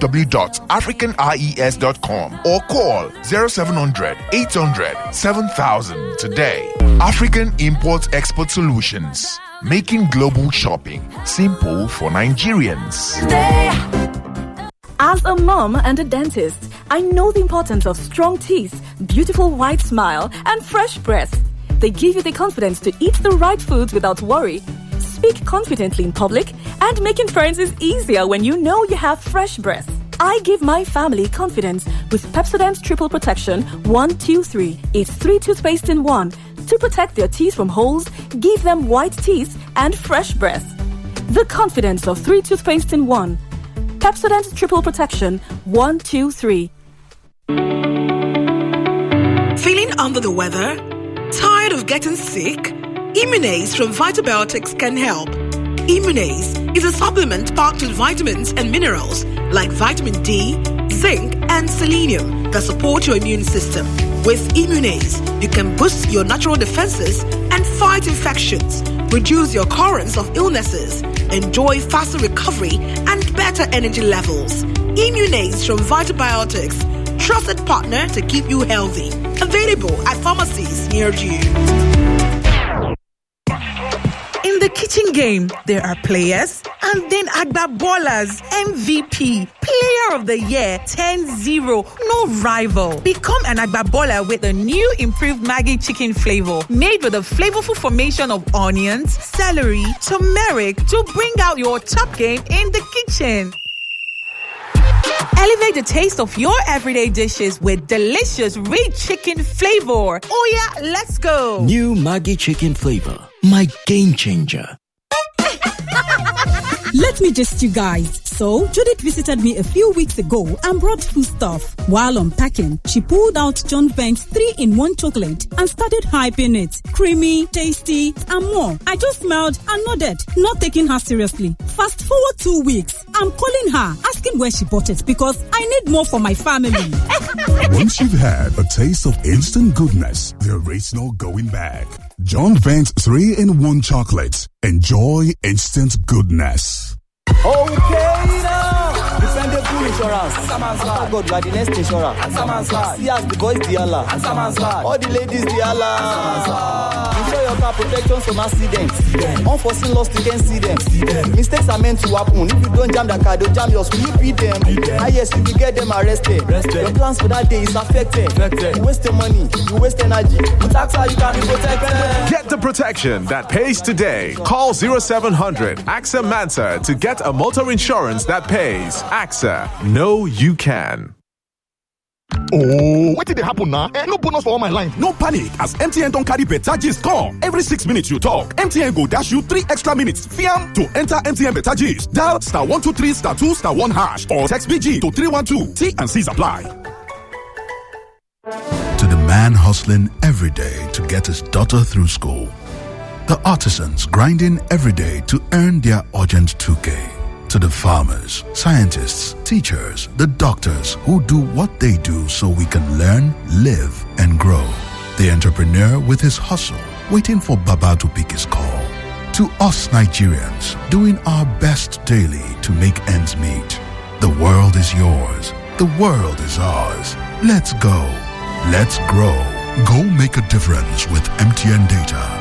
www.africanies.com or call 0700 800 7000 today. African Import-Export Solutions, making global shopping simple for Nigerians. As a mom and a dentist, I know the importance of strong teeth, beautiful white smile, and fresh breath. They give you the confidence to eat the right foods without worry, speak confidently in public, and making friends is easier when you know you have fresh breath. I give my family confidence with Pepsodent Triple Protection 1, 2, 3. It's 3 toothpaste in 1 to protect their teeth from holes, give them white teeth, and fresh breath. The confidence of 3 toothpaste in 1. Pepsodent Triple Protection 1, 2, 3. Feeling under the weather? Tired of getting sick? Immunase from Vitabiotics can help. Immunase is a supplement packed with vitamins and minerals like vitamin D, zinc, and selenium that support your immune system. With Immunase, you can boost your natural defenses and fight infections, reduce your occurrence of illnesses, enjoy faster recovery, and better energy levels. Immunase from Vitabiotics, trusted partner to keep you healthy. Available at pharmacies near you. In the kitchen game, there are players and then Agba Ballers, MVP, Player of the Year, 10-0, no rival. Become an Agba Baller with a new improved Maggi chicken flavor made with a flavorful formation of onions, celery, turmeric to bring out your top game in the kitchen. Elevate the taste of your everyday dishes with delicious rich chicken flavor. Oh yeah, let's go. New Maggi chicken flavor, my game changer. Let me just you guys. So, Judith visited me a few weeks ago and brought food stuff. While unpacking, she pulled out John Vance 3-in-1 chocolate and started hyping it. Creamy, tasty, and more. I just smiled and nodded, not taking her seriously. Fast forward 2 weeks, I'm calling her, asking where she bought it because I need more for my family. Once you've had a taste of instant goodness, there is no going back. John Vance 3-in-1 chocolate. Enjoy instant goodness. Okay now, dependable insurance. Oh God, you are the next insurance. See as the boys the Allah. All the ladies the Allah. Ensure your car protections from accidents. Unforeseen loss, you can see them. Mistakes are meant to happen. If you don't jam the car, they'll jam yours. You beat them. Yes, you will get them arrested. Your plans for that day is affected. You waste your money, you waste energy. With AXA, you can be protected. Get the protection that pays today. Call 0700 AXA Mansa to get a motor insurance that pays. AXA, know you can. Oh, what did it happen now? No bonus for all my lines. No panic, as MTN don't carry better gist come. Every 6 minutes you talk, MTN go dash you 3 extra minutes. Fiam to enter MTN better gist. Dial *123 *2 *1 hash or text BG to 312. T and C's apply. To the man hustling every day to get his daughter through school. The artisans grinding every day to earn their urgent 2K. To the farmers, scientists, teachers, the doctors who do what they do so we can learn, live, and grow. The entrepreneur with his hustle, waiting for Baba to pick his call. To us Nigerians, doing our best daily to make ends meet. The world is yours. The world is ours. Let's go. Let's grow. Go make a difference with MTN Data.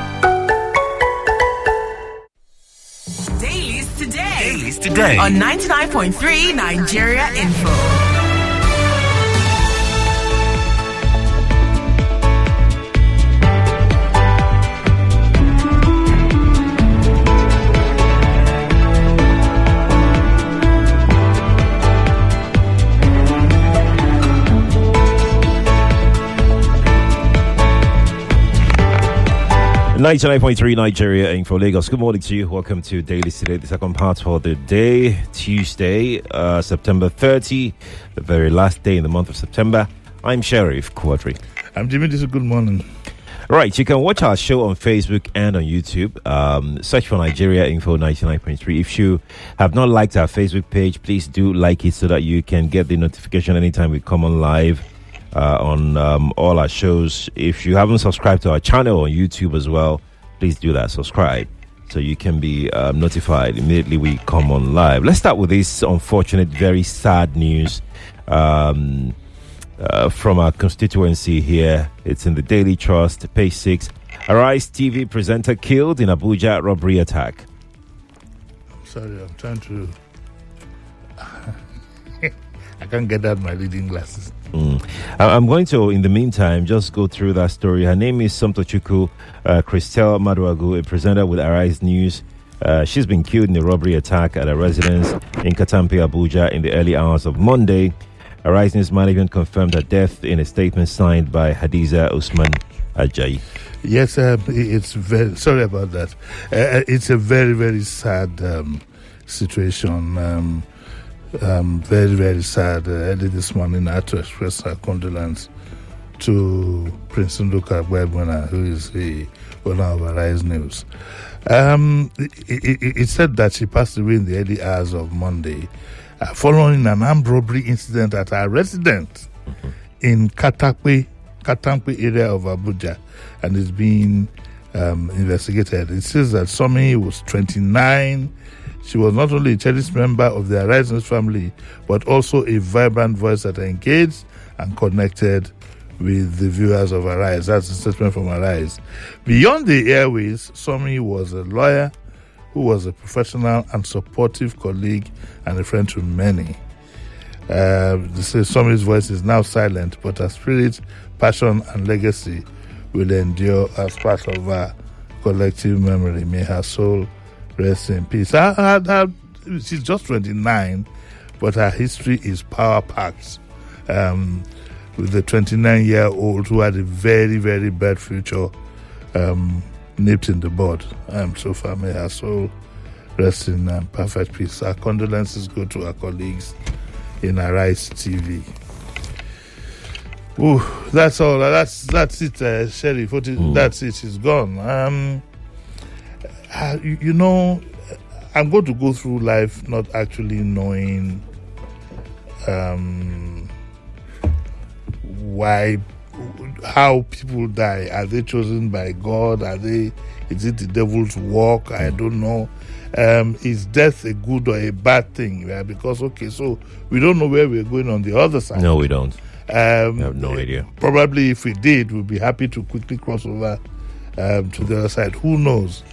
Dailies today on 99.3 Nigeria Info. 99.3 Nigeria Info Lagos. Good morning to you. Welcome to Dailies today, the second part for the day, Tuesday, September 30, the very last day in the month of September. I'm Sheriff Quadry. I'm Jimi Disu. Good morning. Right, you can watch our show on Facebook and on YouTube. Search for Nigeria Info 99.3. If you have not liked our Facebook page, please do like it so that you can get the notification anytime we come on live. On all our shows. If you haven't subscribed to our channel on YouTube as well, please do that. Subscribe so you can be notified immediately we come on live. Let's start with this unfortunate, very sad news from our constituency here. It's in the Daily Trust, page 6. Arise TV presenter killed in Abuja robbery attack. Sorry, I'm trying to... I can't get out my reading glasses. I'm going to, in the meantime, just go through that story. Her name is Somtochukwu Christelle Maduagu, a presenter with Arise News. She's been killed in a robbery attack at a residence in Katampe, Abuja in the early hours of Monday. Arise News management confirmed her death in a statement signed by Hadiza Usman Ajayi. Yes, it's very... Sorry about that. It's a very, very sad situation. Very, very sad. Early this morning, I had to express our condolence to Prince Nduka Gwebwana, who is the owner of Arise News. It said that she passed away in the early hours of Monday following an armed robbery incident at her residence in Katampe area of Abuja, and is being investigated. It says that Somi was 29. She was not only a cherished member of the Arise News family, but also a vibrant voice that engaged and connected with the viewers of Arise. That's a statement from Arise. Beyond the airways, Somi was a lawyer who was a professional and supportive colleague and a friend to many. They say Somi's voice is now silent, but her spirit, passion, and legacy will endure as part of her collective memory. May her soul rest in peace. She's just 29, but her history is power-packed. With the 29-year-old who had a very, very bad future nipped in the bud. So far, may her soul rest in perfect peace. Our condolences go to our colleagues in Arise TV. Ooh, that's all. That's it, Sheriff. That's it. She's gone. You know, I'm going to go through life not actually knowing how people die. Are they chosen by God? Is it the devil's work? I don't know. Is death a good or a bad thing? Yeah, because so we don't know where we're going on the other side. No, we don't. I have no idea. Probably if we did, we'd be happy to quickly cross over to the other side. Who knows?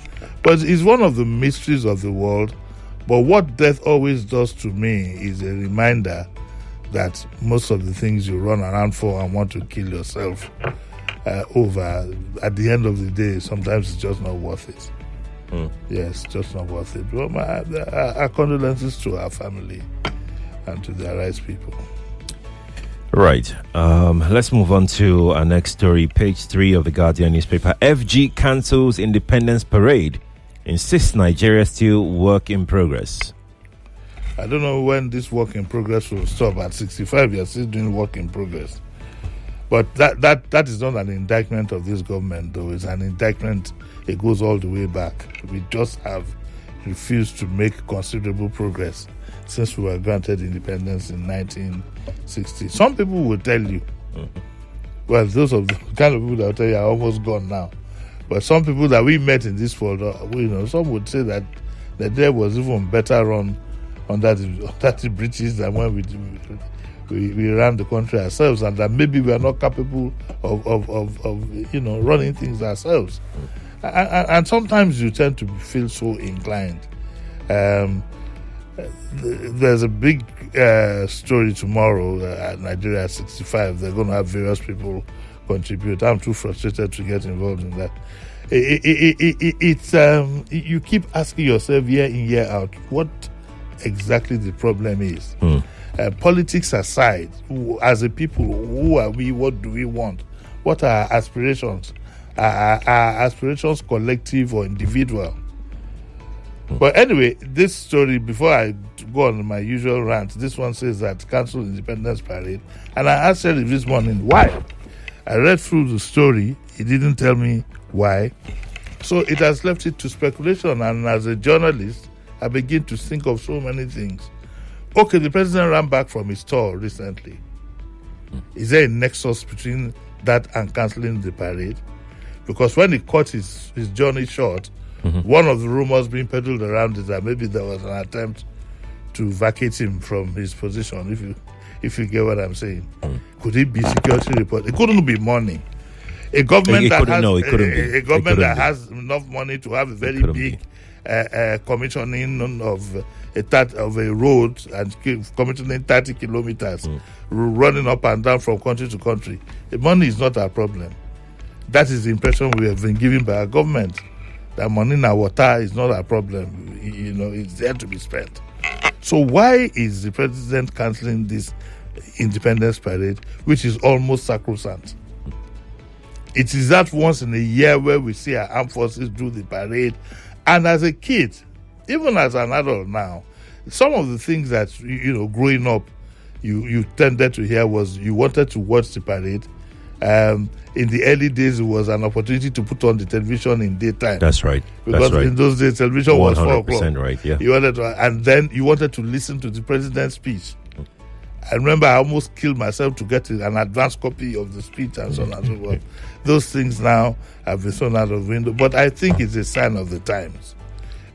But it's one of the mysteries of the world. But what death always does to me is a reminder that most of the things you run around for and want to kill yourself over, at the end of the day, sometimes it's just not worth it. Yes, just not worth it. Well, our condolences to our family and to the Arise people. Right. Let's move on to our next story. Page 3 of the Guardian newspaper. FG cancels Independence Parade. Insists Nigeria still work in progress. I don't know when this work in progress will stop. At 65, you're still doing work in progress. But that is not an indictment of this government, though. It's an indictment. It goes all the way back. We just have refused to make considerable progress since we were granted independence in 1960. Some people will tell you, well, those of the kind of people that will tell you are almost gone now. But some people that we met in this world, some would say that the day was even better run under the British than when we ran the country ourselves, and that maybe we are not capable of running things ourselves. And sometimes you tend to feel so inclined. There's a big story tomorrow at Nigeria 65. They're going to have various people contribute. I'm too frustrated to get involved in that. You keep asking yourself year in, year out, what exactly the problem is. Politics aside, as a people, who are we? What do we want? What are our aspirations? Are aspirations collective or individual? But anyway, this story, before I go on my usual rant, this one says that cancel Independence Parade. And I asked Sheriff this morning, why? I read through the story. He didn't tell me why. So it has left it to speculation. And as a journalist, I begin to think of so many things. Okay, the president ran back from his tour recently. Is there a nexus between that and cancelling the parade? Because when he cut his journey short, One of the rumors being peddled around is that maybe there was an attempt to vacate him from his position, if you get what I'm saying. Could it be security report? It couldn't be money. A government that has enough money to have a very big commissioning of a road and commissioning 30 kilometers, running up and down from country to country. The money is not our problem. That is the impression we have been given by our government. That money in our water is not our problem. It's there to be spent. So why is the president cancelling this Independence Parade, which is almost sacrosanct? It is that once in a year where we see our armed forces do the parade. And as a kid, even as an adult now, some of the things that, growing up, you tended to hear was you wanted to watch the parade. In the early days, it was an opportunity to put on the television in daytime. That's right. Because in those days, television was 4 o'clock. Right, yeah. And then you wanted to listen to the president's speech. I remember I almost killed myself to get an advanced copy of the speech and so on and so forth. Those things now have been thrown out of the window. But I think it's a sign of the times,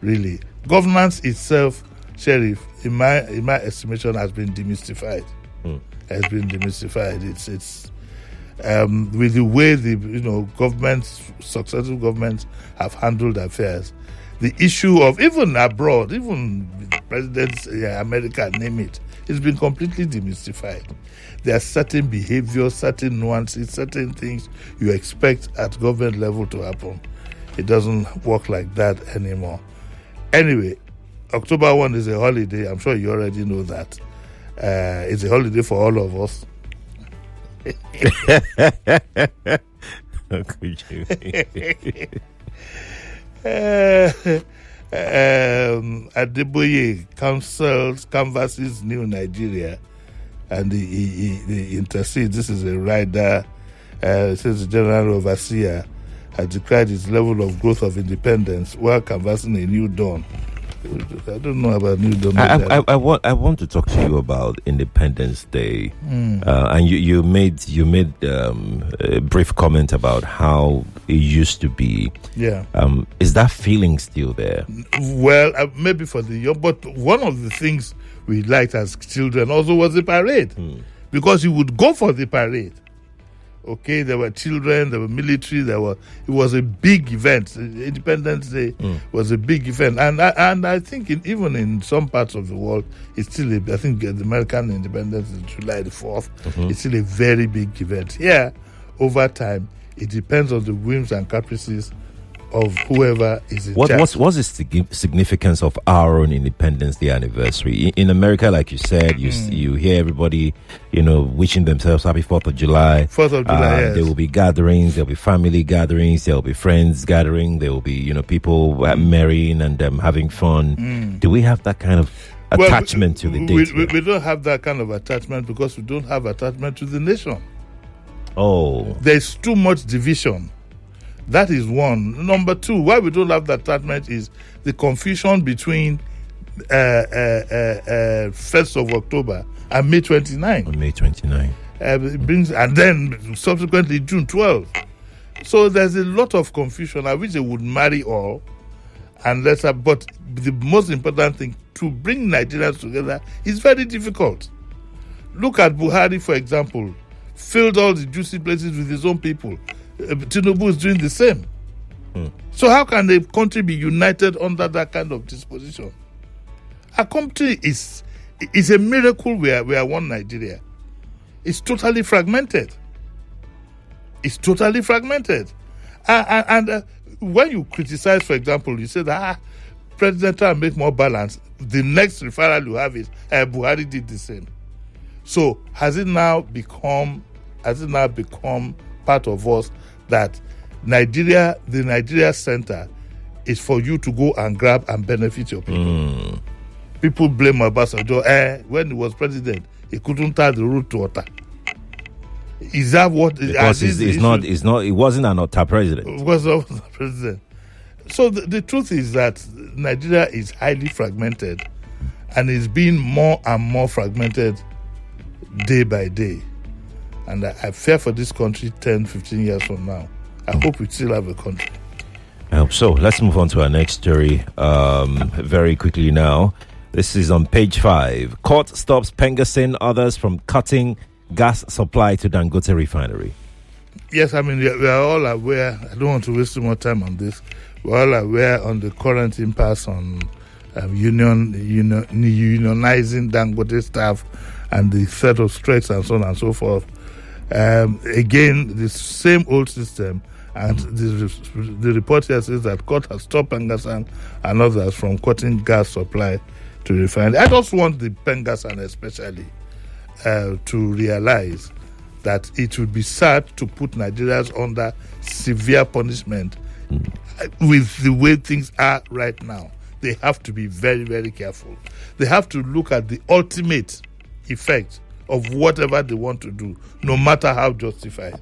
really. Governance itself, Sheriff, in my estimation, has been demystified. Has been demystified. It's with the way the successful governments have handled affairs. The issue of even abroad, even presidents, America, name it, it's been completely demystified. There are certain behaviors, certain nuances, certain things you expect at government level to happen. It doesn't work like that anymore. Anyway, October 1 is a holiday. I'm sure you already know that. It's a holiday for all of us. Could you? Adeboye canvasses New Nigeria, and he intercedes. This is a rider. Says the general overseer has declared his level of growth of independence while canvassing a new dawn. I don't know about New Dawn. I want to talk to you about Independence Day, and you made a brief comment about how it used to be. Yeah. Is that feeling still there? Well, maybe for the young, but one of the things we liked as children also was the parade, because you would go for the parade. Okay, there were children, there were military, it was a big event. Independence Day was a big event. And I think even in some parts of the world, it's still I think the American independence is July the 4th. It's still a very big event. Here, over time, it depends on the whims and caprices of whoever is in charge. What's the significance of our own Independence Day anniversary? In America, like you said, you hear everybody, wishing themselves happy 4th of July. 4th of July, yes. There will be gatherings, there will be family gatherings, there will be friends gathering, there will be, people marrying and having fun. Do we have that kind of attachment to the date? We don't have that kind of attachment because we don't have attachment to the nation. Oh. There's too much division. That is one. Number two, why we don't have that attachment is the confusion between 1st of October and May 29. On May 29. It brings, and then subsequently June 12. So there's a lot of confusion. I wish they would marry all. But the most important thing, to bring Nigerians together is very difficult. Look at Buhari, for example. Filled all the juicy places with his own people. Tinubu is doing the same. So how can the country be united under that kind of disposition? Our country is a miracle. We are one Nigeria. It's totally fragmented. And when you criticize, for example, you say that President Trump make more balance. The next referral you have is Buhari did the same. So has it now become part of us that the Nigeria Center is for you to go and grab and benefit your people? People blame Obasanjo. When he was president, he couldn't tie the road to water. Is that what? Because it wasn't an Otta president. It was not a president. So the truth is that Nigeria is highly fragmented, and is being more and more fragmented day by day. And I fear for this country 10, 15 years from now. I hope we still have a country. I hope so. Let's move on to our next story very quickly now. This is on page 5. Court stops Pengasin others from cutting gas supply to Dangote refinery. Yes, I mean, we are all aware. I don't want to waste too much time on this. We're all aware on the current impasse on unionizing Dangote staff and the threat of strikes and so on and so forth. Again, the same old system. And the report here says that court has stopped Pengasan and others from cutting gas supply to refinery. I just want the Pengasan especially to realize that it would be sad to put Nigerians under severe punishment with the way things are right now. They have to be very, very careful. They have to look at the ultimate effect of whatever they want to do, no matter how justified.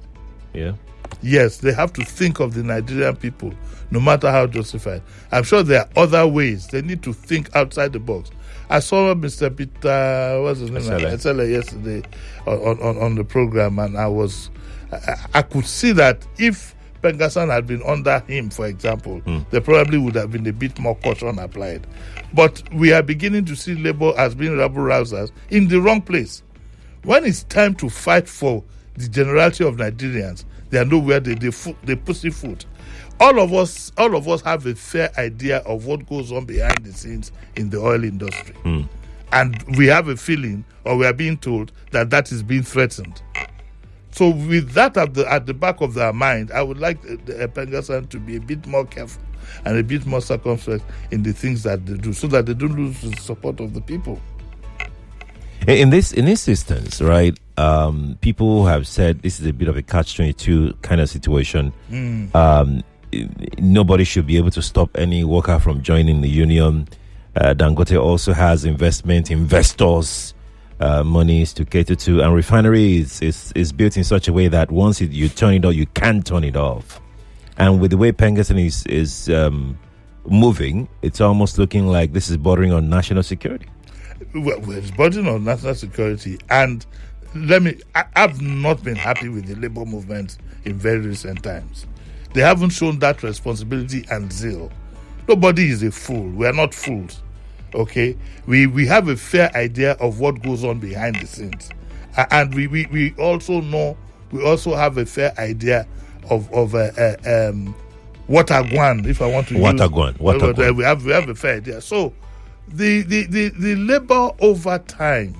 Yeah. Yes, they have to think of the Nigerian people, no matter how justified. I'm sure there are other ways. They need to think outside the box. I saw Mr. Peter, what's his name? Esele yesterday on the program, and I could see that if Pengasan had been under him, for example, there probably would have been a bit more caution applied. But we are beginning to see Labour as being rabble-rousers in the wrong place. When it's time to fight for the generality of Nigerians, they are nowhere. They pussyfoot. All of us have a fair idea of what goes on behind the scenes in the oil industry, and we have a feeling, or we are being told, that is being threatened. So, with that at the back of their mind, I would like the Pengasan to be a bit more careful and a bit more circumspect in the things that they do, so that they don't lose the support of the people. In this instance, right, people have said this is a bit of a catch-22 kind of situation. Nobody should be able to stop any worker from joining the union. Dangote also has investors, monies to cater to, and refinery is built in such a way that once you turn it on, you can't turn it off. And with the way Pengasan is moving, it's almost looking like this is bordering on national security. Well, it's bordering on national security, and I've not been happy with the labor movement in very recent times. They haven't shown that responsibility and zeal. Nobody is a fool. We are not fools. Okay? We have a fair idea of what goes on behind the scenes. And we also know, we also have a fair idea of Watagwan, if I want to Watagwan. We have a fair idea. So the labor over time,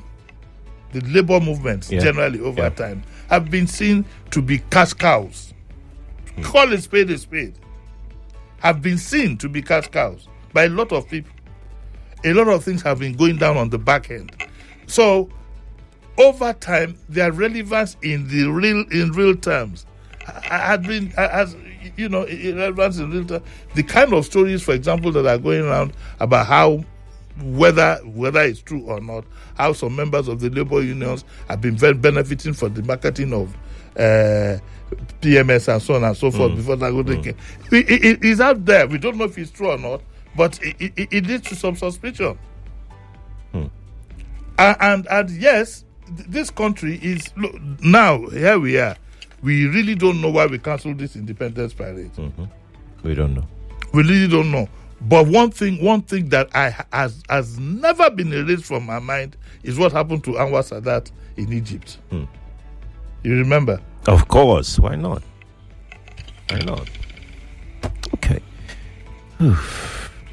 the labor movements generally over time, have been seen to be cash cows. Call a spade, have been seen to be cash cows by a lot of people. A lot of things have been going down on the back end. So, over time, their relevance in real terms had been, relevance in real terms. The kind of stories, for example, that are going around about how whether it's true or not, how some members of the labor unions have been benefiting from the marketing of PMS and so on and so forth before Dangote came. It is out there. We don't know if it's true or not, but it leads to some suspicion. And yes, this country is now here we are. We really don't know why we cancelled this independence parade. We don't know. We really don't know. But one thing that has never been erased from my mind is what happened to Anwar Sadat in Egypt. You remember? Of course. Why not? Okay.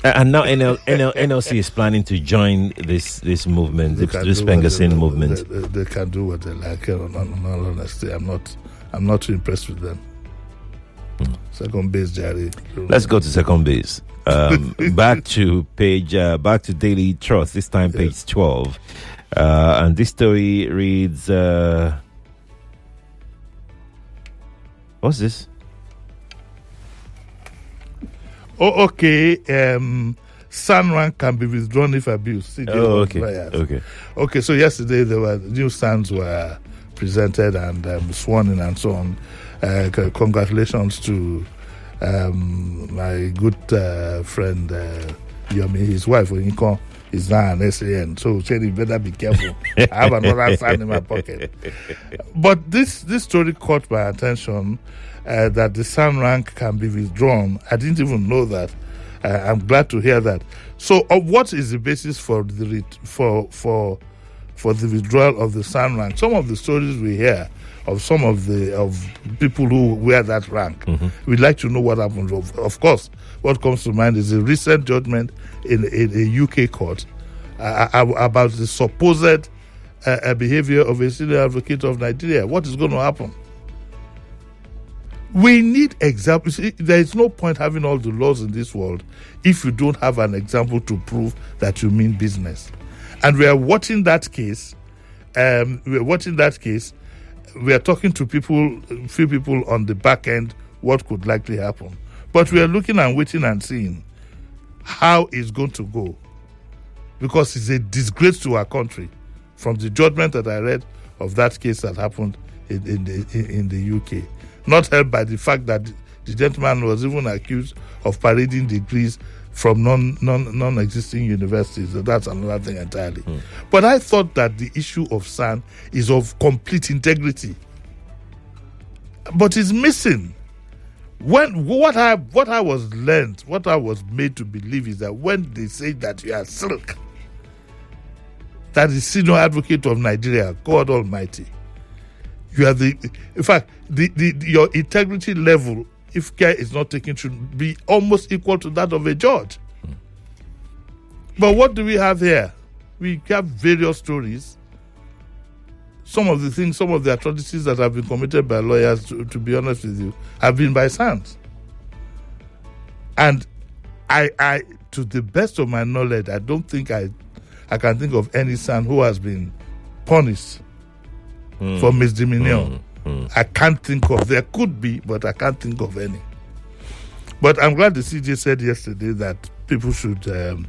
And now NLC is planning to join this movement, this Pengasin movement. They can do what they like. In all honesty, I'm not too impressed with them. Second base, Jerry. Let's go to second base. Back to Daily Trust. This time, page 12, and this story reads. What's this? Oh, okay. SAN rank can be withdrawn if abused. Okay. So yesterday there were new SANs were presented and sworn in and so on. Congratulations to my good friend Yomi, his wife Onyiko, is now an SAN. So said you better be careful. I have another SAN in my pocket. But this story caught my attention, that the SAN rank can be withdrawn. I didn't even know that. I'm glad to hear that. So what is the basis for the for the withdrawal of the SAN rank? Some of the stories we hear of some of people who wear that rank, we'd like to know what happened. Of course, what comes to mind is a recent judgment in a UK court about the supposed behavior of a senior advocate of Nigeria. What is going to happen? We need examples. There is no point having all the laws in this world if you don't have an example to prove that you mean business. And we are watching that case. We are talking to few people on the back end, what could likely happen. But we are looking and waiting and seeing how it's going to go. Because it's a disgrace to our country. From the judgment that I read of that case that happened in the UK. Not helped by the fact that the gentleman was even accused of parading degrees from non-existing universities. So that's another thing entirely. But I thought that the issue of SAN is of complete integrity. But it's missing. What I was made to believe is that when they say that you are silk, that is senior advocate of Nigeria, God Almighty, you are in fact, your integrity level, if care is not taken, should be almost equal to that of a judge. But what do we have here? We have various stories. Some of the atrocities that have been committed by lawyers, to be honest with you, have been by SANs. And I, to the best of my knowledge, I don't think I can think of any SAN who has been punished for misdemeanor. I can't think of. There could be, but I can't think of any. But I'm glad the CJ said yesterday that people should the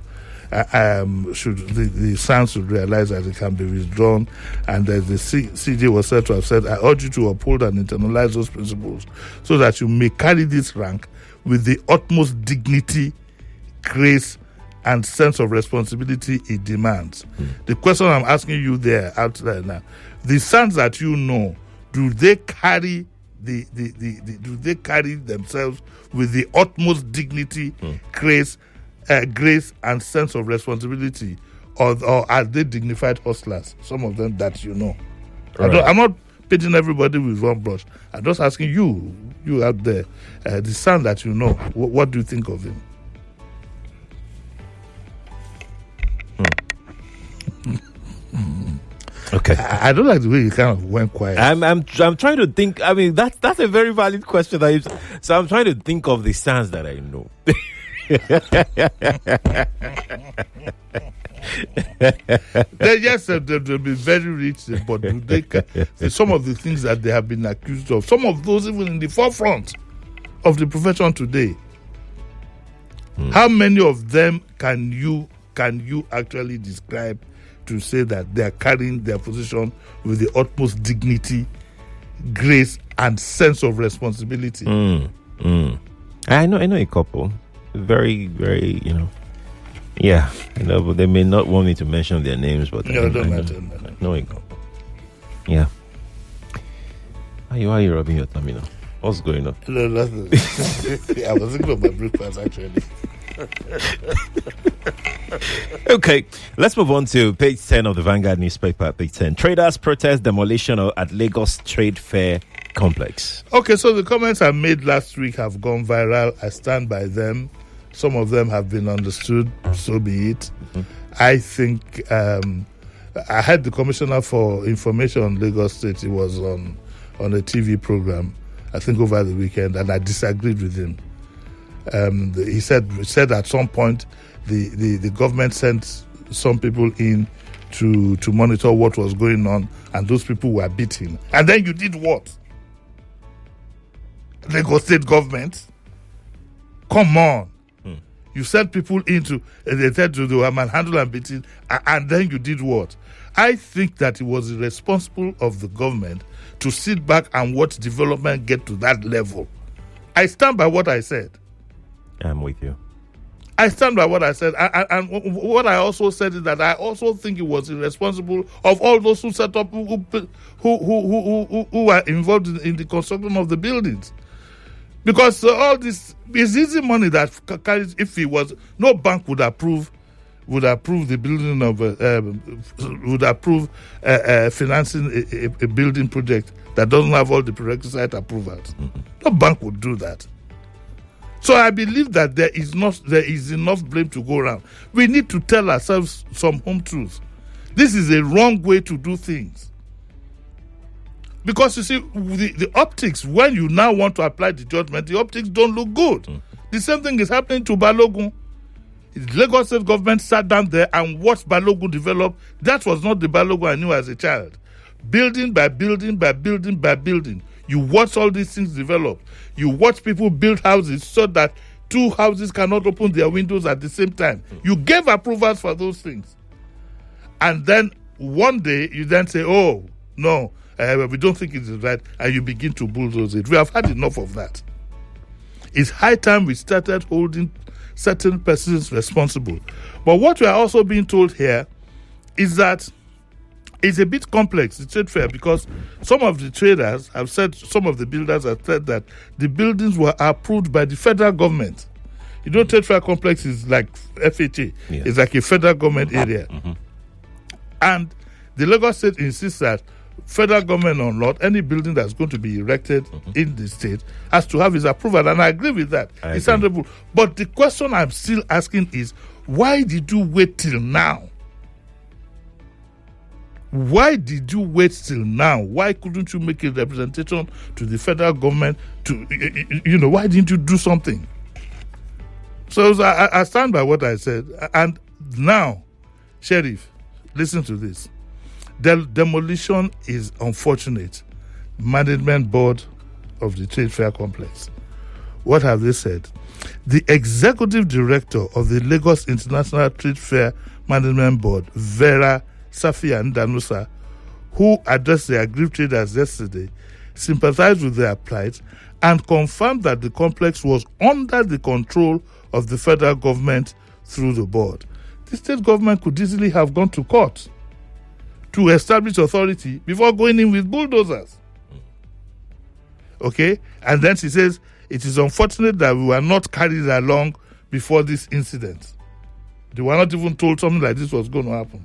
SAN should realize that it can be withdrawn, and that the CJ was said to have said, I urge you to uphold and internalize those principles so that you may carry this rank with the utmost dignity, grace, and sense of responsibility it demands. The question I'm asking you out there now, the SANs that you know, do they carry do they carry themselves with the utmost dignity, grace, and sense of responsibility, or are they dignified hustlers? Some of them that you know. Right. I'm not pitting everybody with one brush. I'm just asking you out there, the SAN that you know, what do you think of him? Okay. I don't like the way you kind of went quiet. I'm trying to think. I mean, that's a very valid question. So I'm trying to think of the SANs that I know. Yes, they'll be very rich, but some of the things that they have been accused of, some of those even in the forefront of the profession today. How many of them can you actually describe to say that they are carrying their position with the utmost dignity, grace, and sense of responsibility? I know a couple. Very, very, yeah, but they may not want me to mention their names, but no, don't matter. No, a couple. Yeah. Why are you rubbing your tummy now? What's going on? No, nothing. I was thinking of my breakfast actually. Okay, let's move on to page 10 of the Vanguard newspaper. Page 10. Traders protest demolition at Lagos Trade Fair Complex. Okay, so the comments I made last week have gone viral. I stand by them. Some of them have been understood, so be it. I think I had the Commissioner for Information on Lagos State. He was on a TV program, I think over the weekend, and I disagreed with him. He said at some point the government sent some people in to monitor what was going on, and those people were beaten. And then you did what? Lagos State government? Come on. You sent people into, they said they were manhandled and beaten, and then you did what? I think that it was irresponsible of the government to sit back and watch development get to that level. I stand by what I said. I'm with you. I stand by what I said. And what I also said is that I also think it was irresponsible of all those who set up, who are involved in the construction of the buildings. Because all this is easy money that carries, if it was, no bank would approve the building of, financing a building project that doesn't have all the prerequisite approvals. Mm-hmm. No bank would do that. So I believe that there is enough blame to go around. We need to tell ourselves some home truths. This is a wrong way to do things. Because you see, the optics, when you now want to apply the judgment, the optics don't look good. Mm. The same thing is happening to Balogun. The Lagos State government sat down there and watched Balogun develop. That was not the Balogun I knew as a child. Building by building by building by building. You watch all these things develop. You watch people build houses so that two houses cannot open their windows at the same time. You gave approvals for those things. And then one day you then say, oh, no, we don't think it is right, and you begin to bulldoze it. We have had enough of that. It's high time we started holding certain persons responsible. But what we are also being told here is that it's a bit complex, the trade fair, because some of the traders have said, some of the builders have said that the buildings were approved by the federal government. You know, trade fair complex is like FHA. Yeah. It's like a federal government area. Mm-hmm. And the Lagos State insists that federal government or not, any building that's going to be erected in the state has to have its approval. And I agree with that. It's understandable. But the question I'm still asking is, why did you wait till now? Why did you wait till now? Why couldn't you make a representation to the federal government to, why didn't you do something? So I stand by what I said. And now, Sheriff, listen to this. The demolition is unfortunate. Management board of the Trade Fair Complex. What have they said? The executive director of the Lagos International Trade Fair Management Board, Vera Safia Danusa, who addressed the aggrieved traders yesterday, sympathized with their plight and confirmed that the complex was under the control of the federal government through the board. The state government could easily have gone to court to establish authority before going in with bulldozers. Okay? And then she says, it is unfortunate that we were not carried along before this incident. They were not even told something like this was going to happen.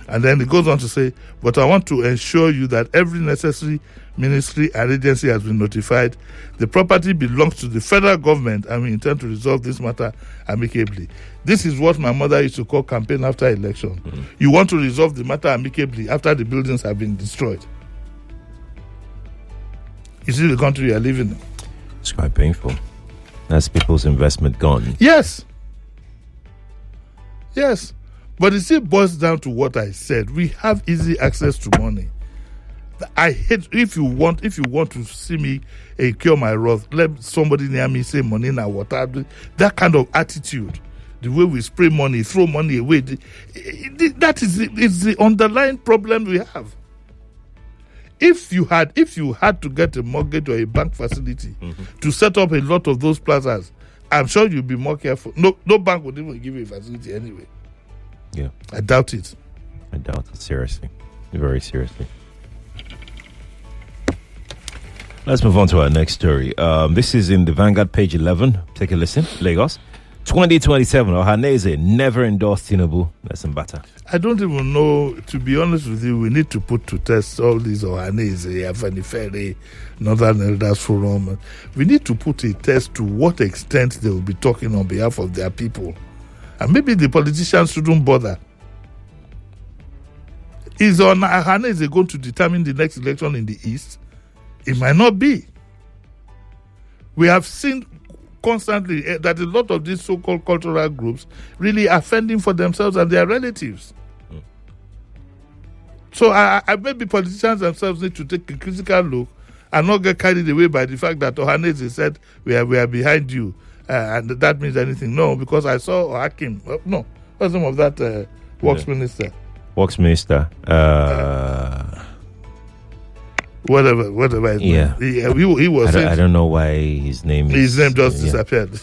And then it goes on to say, but I want to ensure you that every necessary ministry and agency has been notified. The property belongs to the federal government and we intend to resolve this matter amicably. This is what my mother used to call campaign after election. Mm-hmm. You want to resolve the matter amicably after the buildings have been destroyed. You see the country you are living in. It's quite painful. That's people's investment gone. Yes. Yes. But it still boils down to what I said. We have easy access to money. I hate, if you want to see me cure my wrath, let somebody near me say money now water. That kind of attitude, the way we spray money, throw money away, that is the underlying problem we have. If you had to get a mortgage or a bank facility to set up a lot of those plazas, I'm sure you'd be more careful. No bank would even give you a facility anyway. Yeah. I doubt it. Seriously. Very seriously. Let's move on to our next story. This is in the Vanguard, page 11. Take a listen. Lagos. 2027. Ohaneze never endorsed Tinubu. Lesson better. I don't even know, to be honest with you, we need to put to test all these Ohaneze, Afenifere, Northern Elders Forum. We need to put a test to what extent they will be talking on behalf of their people. And maybe the politicians shouldn't bother. Is Ohaneze going to determine the next election in the East? It might not be. We have seen constantly that a lot of these so-called cultural groups really are fending for themselves and their relatives. So maybe politicians themselves need to take a critical look and not get carried away by the fact that Ohaneze said, we are behind you. And that means anything. No, because I saw Hakim. No, what's the name of that Works Minister? Works Minister. Whatever his name. He was. I don't know why his name just disappeared.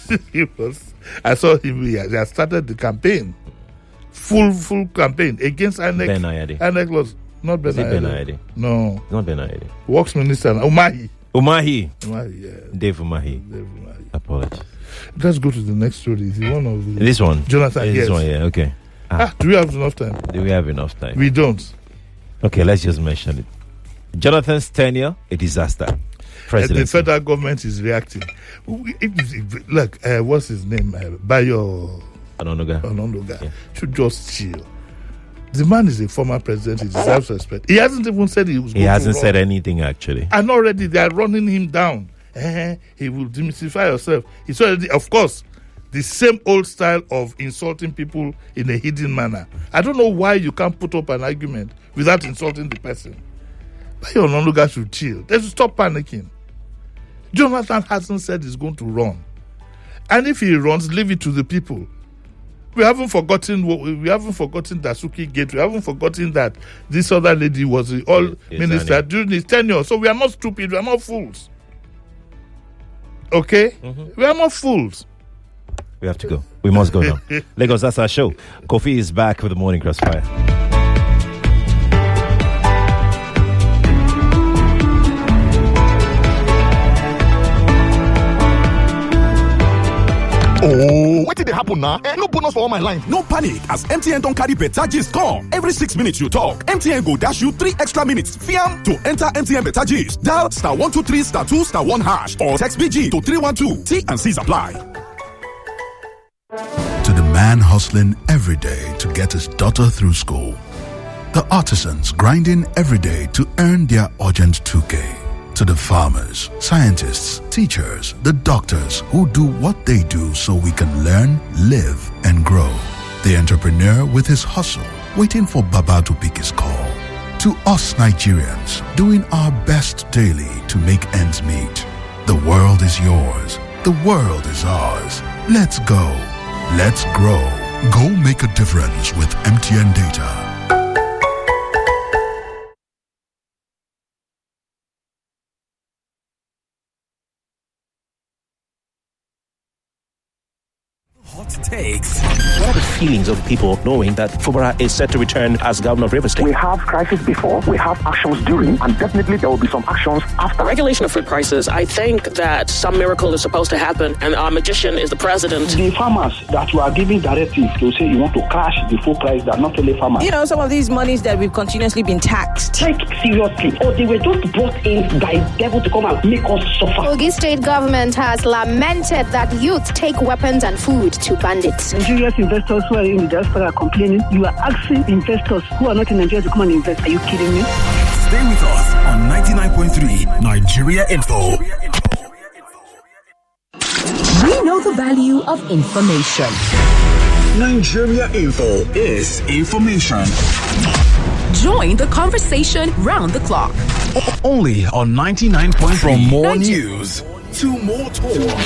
I saw him. He had started the campaign, full campaign against INEC. Ben Ayade. INEC was not Ben Ayade. No, not Ben Ayade. Works Minister Umahi. Yeah. Dave Umahi. Apologies. Let's go to the next story. Is one of the this one? Jonathan. This one, yeah. Okay. Do we have enough time? Do we have enough time? We don't. Okay, let's just mention it. Jonathan's tenure, a disaster. The federal government is reacting. Look, what's his name? Bayo Ononuga. Should just chill. The man is a former president. He deserves respect. He hasn't even said he was going to run. He hasn't said anything, actually. And already they are running him down. He will demystify yourself. It's already, of course, the same old style of insulting people in a hidden manner. I don't know why you can't put up an argument without insulting the person. Bayo Ononuga should chill. They should stop panicking. Jonathan hasn't said he's going to run. And if he runs, leave it to the people. We haven't forgotten Dasuki Gate. We haven't forgotten that this other lady was the minister during his tenure. So we are not stupid. We are not fools. Okay? Mm-hmm. We are not fools. We have to go. We must go now. Lagos, that's our show. Kofi is back with the Morning Crossfire. Oh, what did they happen now? No bonus for all my lines. No panic, as MTN don't carry better gist come. Every 6 minutes you talk, MTN go dash you 3 extra minutes. Fiam to enter MTN better gist. Dial *123*2*1# or text BG to 312. T&Cs apply. To the man hustling every day to get his daughter through school. The artisans grinding every day to earn their urgent 2K. To the farmers, scientists, teachers, the doctors who do what they do so we can learn, live, and grow. The entrepreneur with his hustle, waiting for Baba to pick his call. To us Nigerians, doing our best daily to make ends meet. The world is yours. The world is ours. Let's go. Let's grow. Go make a difference with MTN Data. Hot takes. What are the feelings of people knowing that Fubara is set to return as governor of River State? We have crisis before, we have actions during, and definitely there will be some actions after. Regulation of food prices, I think that some miracle is supposed to happen, and our magician is the president. The farmers that you are giving directives to say you want to crash the full price, that not only farmers. You know, some of these monies that we've continuously been taxed. Take seriously, or they were just brought in by devil to come and make us suffer. Kogi State government has lamented that youth take weapons and food to bandits. Nigerian investors who are in the diaspora are complaining. You are asking investors who are not in Nigeria to come and invest. Are you kidding me? Stay with us on 99.3 Nigeria Info. We know the value of information. Nigeria Info is information. Join the conversation round the clock. Only on 99.3. From more news to more talk.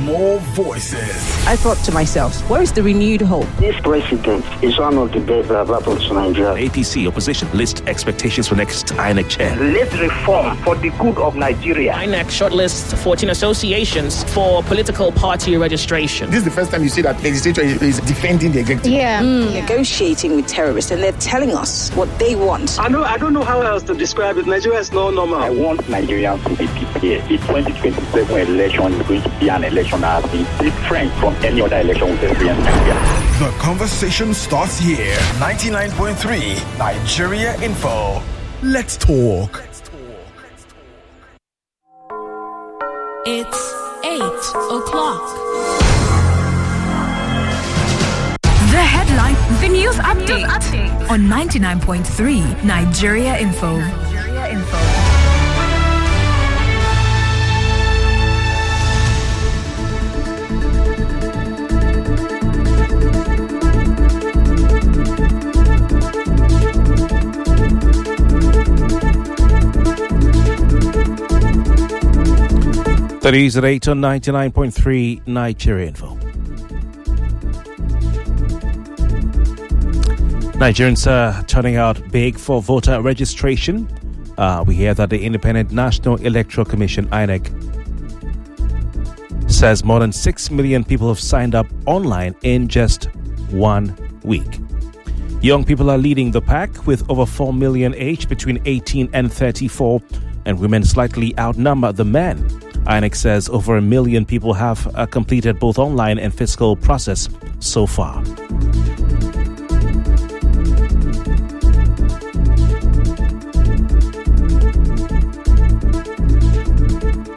More voices. I thought to myself, where is the renewed hope? This president is one of the best that have happened to Nigeria. APC opposition list expectations for next INEC chair. Let's reform for the good of Nigeria. INEC shortlists 14 associations for political party registration. This is the first time you see that legislature is defending the executive. Yeah. Negotiating with terrorists, and they're telling us what they want. I don't know how else to describe it. Nigeria is not normal. I want Nigerians to be prepared. The 2027 election is going to be an election that has been different from any other election we've experienced in Nigeria. The conversation starts here. 99.3 Nigeria Info. Let's talk. It's 8 o'clock. The headline, the news update on 99.3 Nigeria Info. That is at 8 on 99.3 Nigeria Info. Nigerians are turning out big for voter registration. We hear that the Independent National Electoral Commission, INEC, says more than 6 million people have signed up online in just 1 week. Young people are leading the pack with over 4 million aged between 18 and 34, and women slightly outnumber the men. INEC says over 1 million people have completed both online and physical process so far.